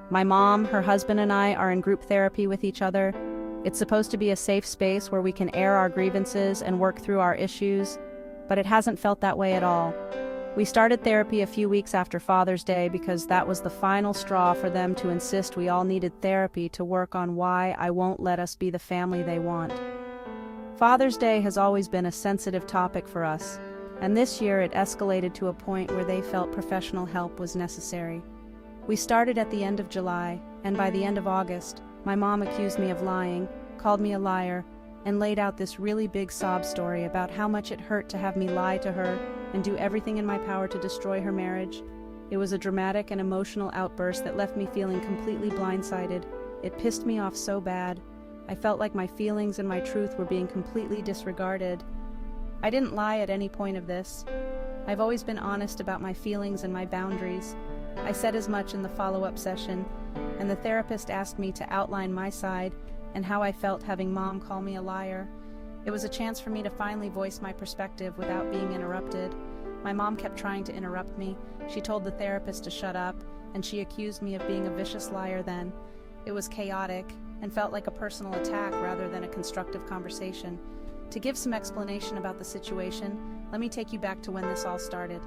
My mom, her husband, and I are in group therapy with each other. It's supposed to be a safe space where we can air our grievances and work through our issues, but it hasn't felt that way at all. We started therapy a few weeks after Father's Day because that was the final straw for them to insist we all needed therapy to work on why I won't let us be the family they want. Father's Day has always been a sensitive topic for us, and this year it escalated to a point where they felt professional help was necessary. We started at the end of July, and by the end of August, my mom accused me of lying, called me a liar, and laid out this really big sob story about how much it hurt to have me lie to her and do everything in my power to destroy her marriage. It was a dramatic and emotional outburst that left me feeling completely blindsided. It pissed me off so bad. I felt like my feelings and my truth were being completely disregarded. I didn't lie at any point of this. I've always been honest about my feelings and my boundaries. I said as much in the follow-up session, and the therapist asked me to outline my side and how I felt having Mom call me a liar. It was a chance for me to finally voice my perspective without being interrupted. My mom kept trying to interrupt me. She told the therapist to shut up, and she accused me of being a vicious liar then. It was chaotic and felt like a personal attack rather than a constructive conversation. To give some explanation about the situation, let me take you back to when this all started.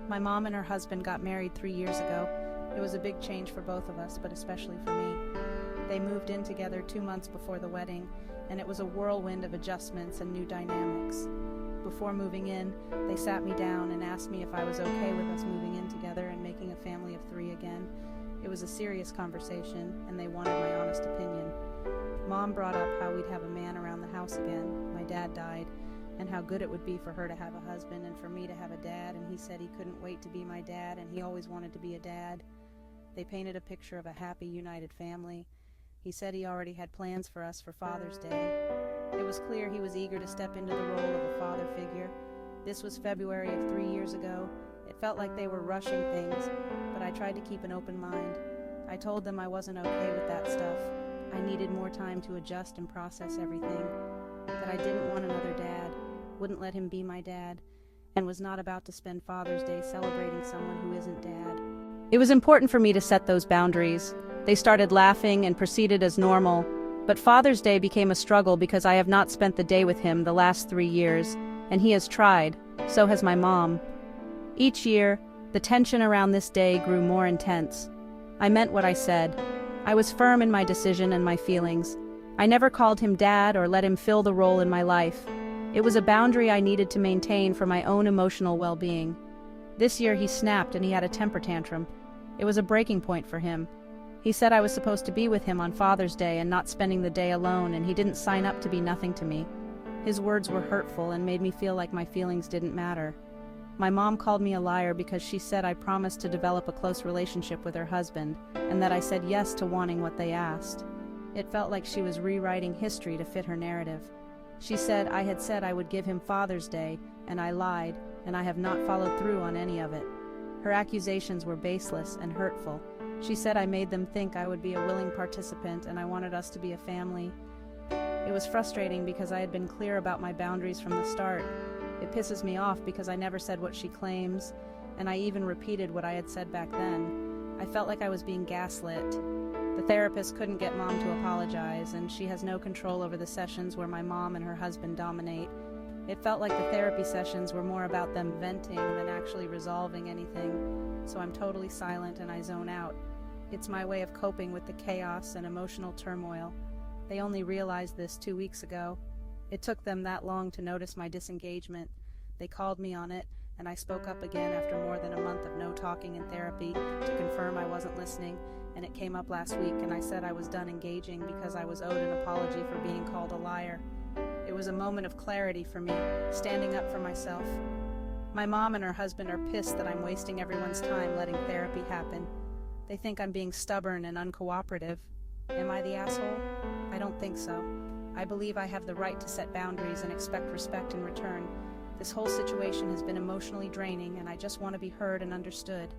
My mom and her husband got married 3 years ago. It was a big change for both of us, but especially for me. They moved in together 2 months before the wedding, and it was a whirlwind of adjustments and new dynamics. Before moving in, they sat me down and asked me if I was okay with us moving in together and making a family of 3 again. It was a serious conversation, and they wanted my honest opinion. Mom brought up how we'd have a man around the house again. My dad died, and how good it would be for her to have a husband and for me to have a dad, and he said he couldn't wait to be my dad, and he always wanted to be a dad. They painted a picture of a happy, united family. He said he already had plans for us for Father's Day. It was clear he was eager to step into the role of a father figure. This was February of 3 years ago. It felt like they were rushing things, but I tried to keep an open mind. I told them I wasn't okay with that stuff. I needed more time to adjust and process everything. That I didn't want another dad, wouldn't let him be my dad, and was not about to spend Father's Day celebrating someone who isn't dad. It was important for me to set those boundaries. They started laughing and proceeded as normal, but Father's Day became a struggle because I have not spent the day with him the last 3 years, and he has tried, so has my mom. Each year, the tension around this day grew more intense. I meant what I said. I was firm in my decision and my feelings. I never called him dad or let him fill the role in my life. It was a boundary I needed to maintain for my own emotional well-being. This year he snapped and he had a temper tantrum. It was a breaking point for him. He said I was supposed to be with him on Father's Day and not spending the day alone, and he didn't sign up to be nothing to me. His words were hurtful and made me feel like my feelings didn't matter. My mom called me a liar because she said I promised to develop a close relationship with her husband, and that I said yes to wanting what they asked. It felt like she was rewriting history to fit her narrative. She said I had said I would give him Father's Day, and I lied, and I have not followed through on any of it. Her accusations were baseless and hurtful. She said I made them think I would be a willing participant and I wanted us to be a family. It was frustrating because I had been clear about my boundaries from the start. It pisses me off because I never said what she claims, and I even repeated what I had said back then. I felt like I was being gaslit. The therapist couldn't get Mom to apologize, and she has no control over the sessions where my mom and her husband dominate. It felt like the therapy sessions were more about them venting than actually resolving anything, so I'm totally silent and I zone out. It's my way of coping with the chaos and emotional turmoil. They only realized this 2 weeks ago. It took them that long to notice my disengagement. They called me on it, and I spoke up again after more than a month of no talking in therapy to confirm I wasn't listening, and it came up last week and I said I was done engaging because I was owed an apology for being called a liar. It was a moment of clarity for me, standing up for myself. My mom and her husband are pissed that I'm wasting everyone's time letting therapy happen. They think I'm being stubborn and uncooperative. Am I the asshole? I don't think so. I believe I have the right to set boundaries and expect respect in return. This whole situation has been emotionally draining, and I just want to be heard and understood.